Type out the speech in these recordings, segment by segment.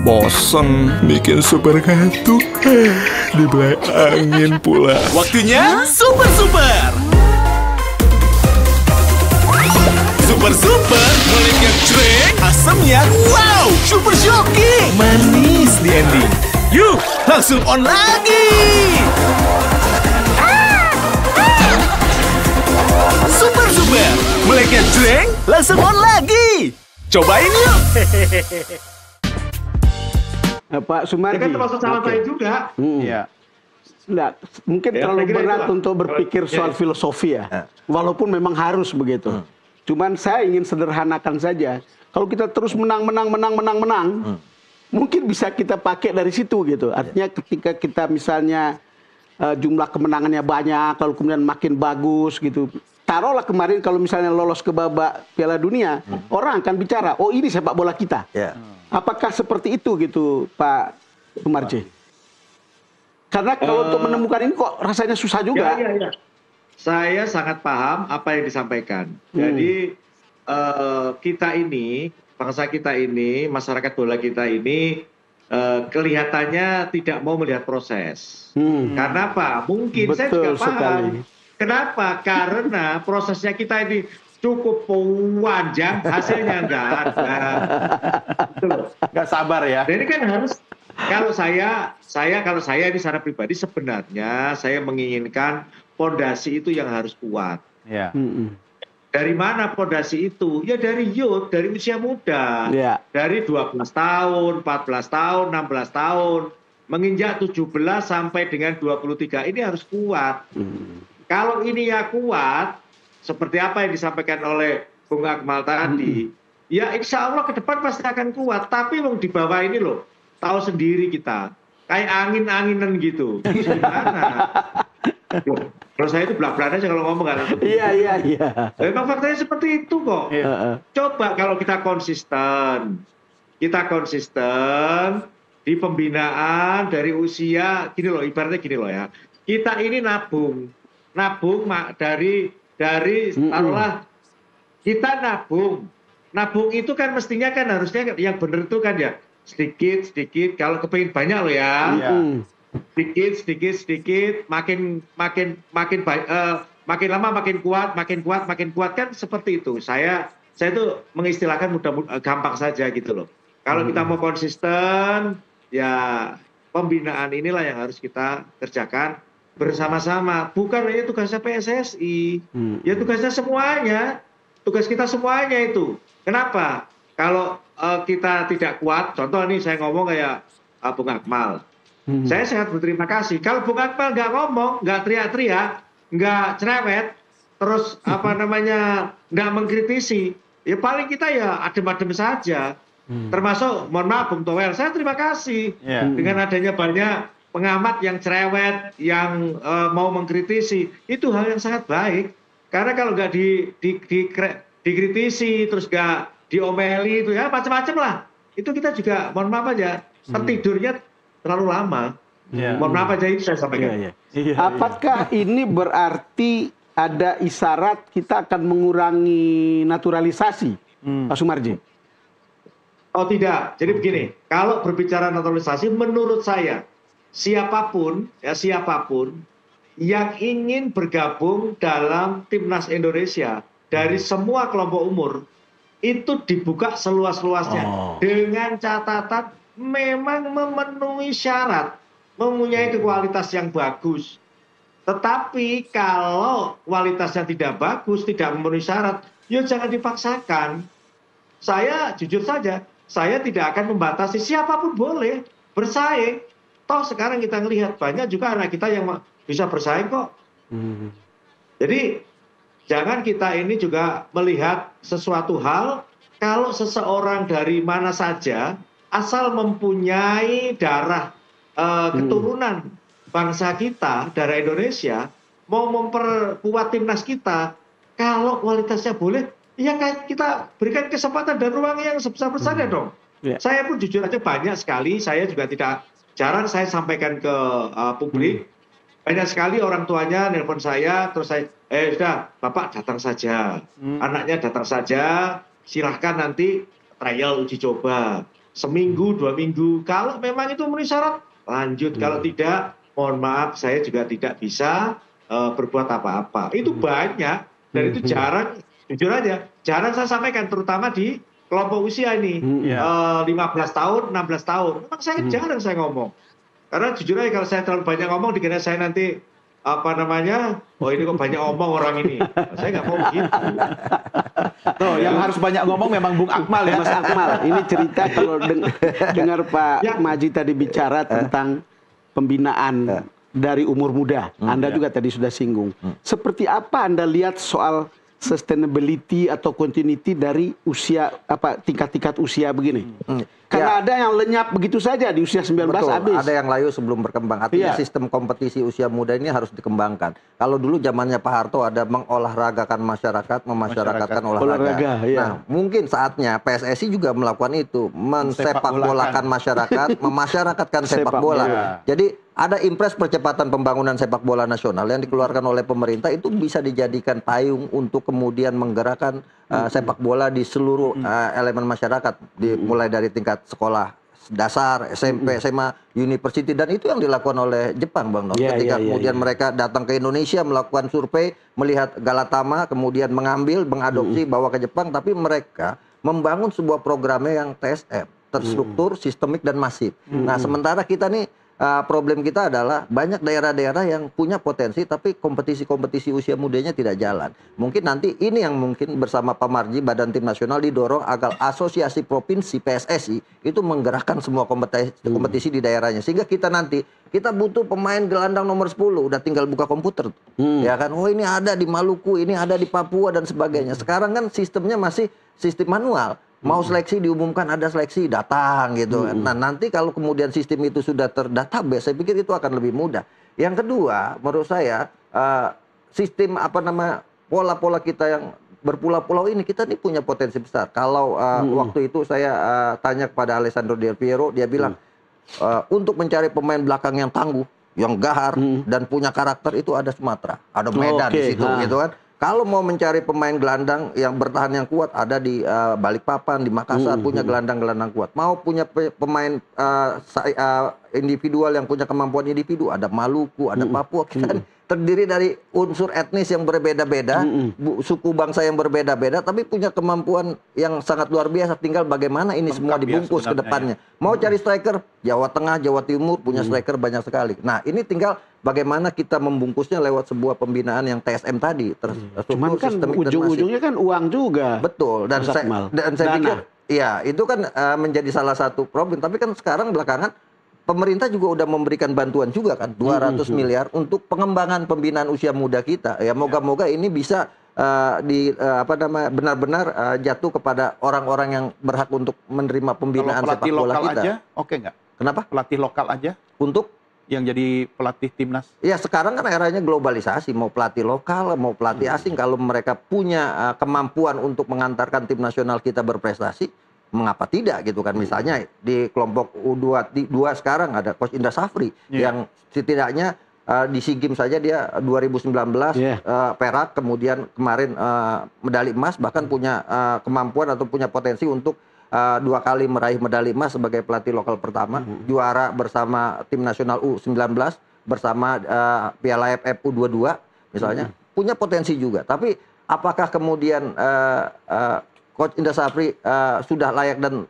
Bosen bikin super kartu, dibelai angin pula. Waktunya super. Super mulai ngejreng, asamnya wow, super shocking, manis di ending. Yuk, langsung on lagi. Super mulai ngejreng, langsung on lagi. Cobain yuk. Pak Sumarji. Ini kan termasuk salah saya juga. Iya. Nggak, mungkin terlalu berat untuk berpikir soal filosofi ya. Walaupun memang harus begitu. Cuman saya ingin sederhanakan saja. Kalau kita terus menang, mungkin bisa kita pakai dari situ gitu. Artinya ketika kita misalnya jumlah kemenangannya banyak, kalau kemudian makin bagus gitu. Taruhlah kemarin kalau misalnya lolos ke babak Piala Dunia, orang akan bicara, oh ini sepak bola kita. Apakah seperti itu gitu Pak Sumarji? Karena kalau untuk menemukan ini kok rasanya susah juga. Ya. Saya sangat paham apa yang disampaikan. Jadi kita ini, bangsa kita ini, masyarakat bola kita ini kelihatannya tidak mau melihat proses. Karena apa? Mungkin saya juga paham. Kenapa? Karena prosesnya kita ini cukup panjang, hasilnya nggak ada. Nggak sabar ya. Dan ini kan harus, kalau saya ini secara pribadi sebenarnya saya menginginkan fondasi itu yang harus kuat. Ya. Dari mana fondasi itu? Ya dari youth, dari usia muda. Dari 12 tahun, 14 tahun, 16 tahun, menginjak 17 sampai dengan 23 ini harus kuat. Kalau ini ya kuat, seperti apa yang disampaikan oleh Bung Akmal tadi, ya insya Allah ke depan pasti akan kuat. Tapi di bawah ini loh, tahu sendiri kita, kayak angin-anginan gitu. Gimana? Kalau saya itu belak-belak aja kalau ngomong kan. Iya. Memang faktanya seperti itu kok. Coba kalau kita konsisten di pembinaan dari usia gini loh, ibaratnya gini loh ya. Kita ini nabung dari taruhlah kita nabung itu kan mestinya kan harusnya yang benar itu kan ya sedikit kalau kepengin banyak loh ya. Sedikit makin lama makin kuat kan seperti itu. Saya itu mengistilahkan mudah gampang saja gitu loh. Kalau kita mau konsisten ya pembinaan inilah yang harus kita kerjakan bersama-sama. Bukan hanya tugasnya PSSI, ya tugasnya semuanya, tugas kita semuanya itu. Kenapa? Kalau kita tidak kuat, contoh nih saya ngomong kayak Bung Akmal. Saya sangat berterima kasih. Kalau Bung Akmal nggak ngomong, nggak teriak-teriak, nggak cerewet, terus nggak mengkritisi, ya paling kita ya adem-adem saja. Termasuk, mohon maaf Bung Towel, saya terima kasih dengan adanya banyak pengamat yang cerewet, yang mau mengkritisi, itu hal yang sangat baik. Karena kalau nggak dikritisi, terus nggak diomeli, itu ya macam-macam lah. Itu kita juga, mohon maaf aja, tertidurnya terlalu lama. Mohon maaf aja itu saya sampaikan. Apakah ini berarti ada isyarat kita akan mengurangi naturalisasi, Pak Sumarji? Oh tidak. Jadi begini, kalau berbicara naturalisasi, menurut saya siapapun yang ingin bergabung dalam timnas Indonesia dari semua kelompok umur itu dibuka seluas-luasnya dengan catatan memang memenuhi syarat, mempunyai kualitas yang bagus. Tetapi kalau kualitasnya tidak bagus, tidak memenuhi syarat, ya jangan dipaksakan. Saya jujur saja, saya tidak akan membatasi, siapapun boleh bersaing. Toh sekarang kita melihat banyak juga anak kita yang bisa bersaing kok. Jadi jangan kita ini juga melihat sesuatu hal kalau seseorang dari mana saja asal mempunyai darah keturunan bangsa kita, darah Indonesia, mau memperkuat timnas kita, kalau kualitasnya boleh, ya kita berikan kesempatan dan ruang yang sebesar-besarnya dong. Saya pun jujur aja banyak sekali, saya juga jarang saya sampaikan ke publik. Banyak sekali orang tuanya nelpon saya, terus saya, sudah, Bapak datang saja. Anaknya datang saja, silahkan nanti trial uji coba. seminggu, 2 minggu. Kalau memang itu memenuhi syarat, lanjut. Kalau tidak, mohon maaf, saya juga tidak bisa berbuat apa-apa. Itu banyak, dan itu jarang, jujur aja, jarang saya sampaikan, terutama di kelompok usia ini, 15 tahun, 16 tahun. Memang saya jarang saya ngomong. Karena jujur aja kalau saya terlalu banyak ngomong, dikira saya nanti, oh ini kok banyak ngomong orang ini. Saya nggak mau begitu. Tuh, yang harus banyak ngomong memang Bung Akmal ya. Mas Akmal, ini cerita kalau dengar Pak Maji tadi bicara tentang pembinaan dari umur muda. Anda juga tadi sudah singgung. Seperti apa Anda lihat soal sustainability atau continuity dari usia tingkat-tingkat usia begini? Karena ada yang lenyap begitu saja di usia 19 habis. Ada yang layu sebelum berkembang. Artinya sistem kompetisi usia muda ini harus dikembangkan. Kalau dulu zamannya Pak Harto ada mengolahragakan masyarakat, memasyarakatkan olahraga. Nah, mungkin saatnya PSSI juga melakukan itu, mensepakbolakan masyarakat, memasyarakatkan sepak bola. Jadi ada impres percepatan pembangunan sepak bola nasional yang dikeluarkan oleh pemerintah, itu bisa dijadikan payung untuk kemudian menggerakkan sepak bola di seluruh elemen masyarakat, mulai dari tingkat sekolah dasar, SMP, SMA, university, dan itu yang dilakukan oleh Jepang, Bang Don. Ketika kemudian mereka datang ke Indonesia melakukan survei, melihat Galatama, kemudian mengadopsi, bawa ke Jepang, tapi mereka membangun sebuah programnya yang TSM, terstruktur, sistemik, dan masif. Nah, sementara kita nih, problem kita adalah banyak daerah-daerah yang punya potensi tapi kompetisi-kompetisi usia mudanya tidak jalan. Mungkin nanti ini yang mungkin bersama Pak Marji, Badan Tim Nasional, didorong agar asosiasi provinsi PSSI itu menggerakkan semua kompetisi di daerahnya. Sehingga kita nanti, kita butuh pemain gelandang nomor 10, udah tinggal buka komputer. Ya kan, oh ini ada di Maluku, ini ada di Papua dan sebagainya. Sekarang kan sistemnya masih sistem manual. Mau seleksi diumumkan ada seleksi, datang gitu. Nah, nanti kalau kemudian sistem itu sudah terdatabase, saya pikir itu akan lebih mudah. Yang kedua, menurut saya sistem pola-pola kita yang berpulau-pulau ini, kita nih punya potensi besar. Kalau waktu itu saya tanya kepada Alessandro Del Piero, dia bilang untuk mencari pemain belakang yang tangguh, yang gahar dan punya karakter itu ada Sumatera, ada Medan di situ gitu kan. Kalau mau mencari pemain gelandang yang bertahan yang kuat, ada di Balikpapan, di Makassar, punya gelandang-gelandang kuat. Mau punya pemain individual yang punya kemampuan individu, ada Maluku, ada Papua. Kita terdiri dari unsur etnis yang berbeda-beda, suku bangsa yang berbeda-beda, tapi punya kemampuan yang sangat luar biasa. Tinggal bagaimana ini semua dibungkus ke depannya. Mau cari striker, Jawa Tengah, Jawa Timur punya striker banyak sekali. Nah, ini tinggal bagaimana kita membungkusnya lewat sebuah pembinaan yang TSM tadi. Cuman kan ujung-ujungnya kan uang juga. Betul. Dan saya pikir, ya itu kan menjadi salah satu problem. Tapi kan sekarang belakangan pemerintah juga udah memberikan bantuan juga kan, 200 miliar untuk pengembangan pembinaan usia muda kita. Ya moga-moga ini bisa benar-benar jatuh kepada orang-orang yang berhak untuk menerima pembinaan sepak bola kita. Aja, oke nggak? Kenapa? Pelatih lokal aja untuk yang jadi pelatih timnas. Ya sekarang kan eranya globalisasi, mau pelatih lokal, mau pelatih asing, kalau mereka punya kemampuan untuk mengantarkan tim nasional kita berprestasi, mengapa tidak gitu kan. Misalnya di kelompok U22 sekarang ada Coach Indra Safri yang setidaknya di SEA Games saja dia 2019 perak, kemudian kemarin medali emas, bahkan punya kemampuan atau punya potensi untuk 2 kali meraih medali emas sebagai pelatih lokal pertama, juara bersama tim nasional U19, bersama Piala AFF U22 misalnya, punya potensi juga. Tapi apakah kemudian Coach Indra Safri sudah layak dan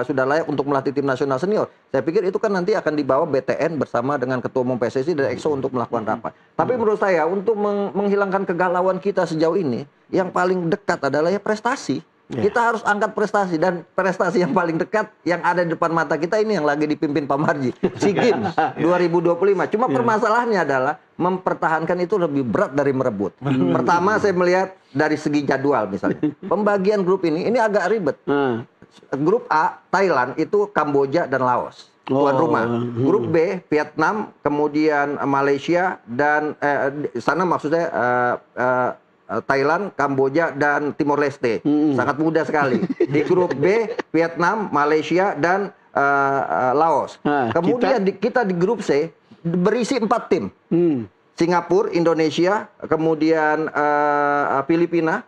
sudah layak untuk melatih tim nasional senior? Saya pikir itu kan nanti akan dibawa BTN bersama dengan Ketua Umum PSSI dan EXO untuk melakukan rapat. Tapi menurut saya untuk menghilangkan kegalauan kita sejauh ini, yang paling dekat adalah ya prestasi. Kita harus angkat prestasi, dan prestasi yang paling dekat yang ada di depan mata kita ini yang lagi dipimpin Pak Marji, SEA Games 2025. Cuma permasalahannya adalah mempertahankan itu lebih berat dari merebut. Pertama saya melihat dari segi jadwal misalnya. Pembagian grup ini agak ribet. Grup A, Thailand itu Kamboja dan Laos, tuan rumah. Grup B, Vietnam, kemudian Malaysia dan sana maksudnya Thailand, Kamboja, dan Timor Leste. Sangat mudah sekali. Di grup B, Vietnam, Malaysia, dan Laos. Kemudian kita di grup C berisi 4 tim. Singapura, Indonesia, kemudian Filipina,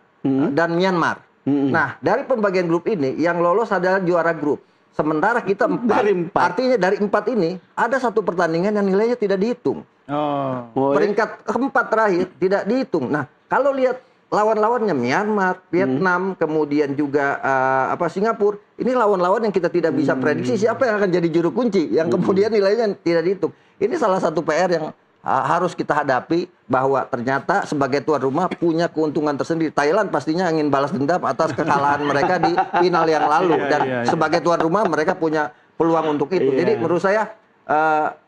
dan Myanmar. Nah, dari pembagian grup ini yang lolos adalah juara grup. Sementara kita 4. Dari 4. Artinya dari 4 ini ada satu pertandingan yang nilainya tidak dihitung. Peringkat keempat terakhir tidak dihitung. Nah, kalau lihat lawan-lawannya Myanmar, Vietnam, kemudian juga Singapura, ini lawan-lawan yang kita tidak bisa prediksi siapa yang akan jadi juru kunci, yang kemudian nilainya tidak dihitung. Ini salah satu PR yang harus kita hadapi, bahwa ternyata sebagai tuan rumah punya keuntungan tersendiri. Thailand pastinya ingin balas dendam atas kekalahan mereka di final yang lalu, dan sebagai tuan rumah mereka punya peluang untuk itu. Jadi menurut saya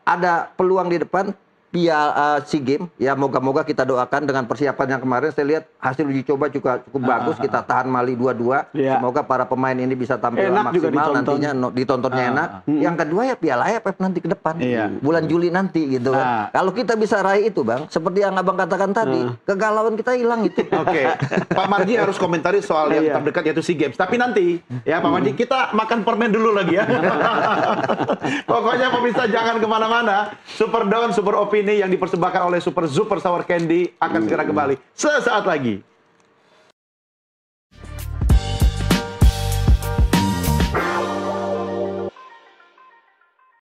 ada peluang di depan SEA Games, ya moga-moga kita doakan dengan persiapan yang kemarin. Saya lihat hasil uji coba juga cukup bagus, kita tahan Mali 2-2. Semoga para pemain ini bisa tampil maksimal, nantinya ditontonnya enak. Yang kedua ya Piala AFF nanti ke depan, bulan Juli nanti gitu. Kalau kita bisa raih itu Bang, seperti yang Abang katakan tadi, kegalauan kita hilang itu. Oke, Pak Marji harus komentari soal yang terdekat yaitu SEA Games. Tapi nanti ya Pak Marji, kita makan permen dulu lagi ya. Pokoknya pemirsa jangan kemana-mana. Super Dawn, Super Opini yang dipersembahkan oleh Super Sour Candy akan segera kembali sesaat lagi.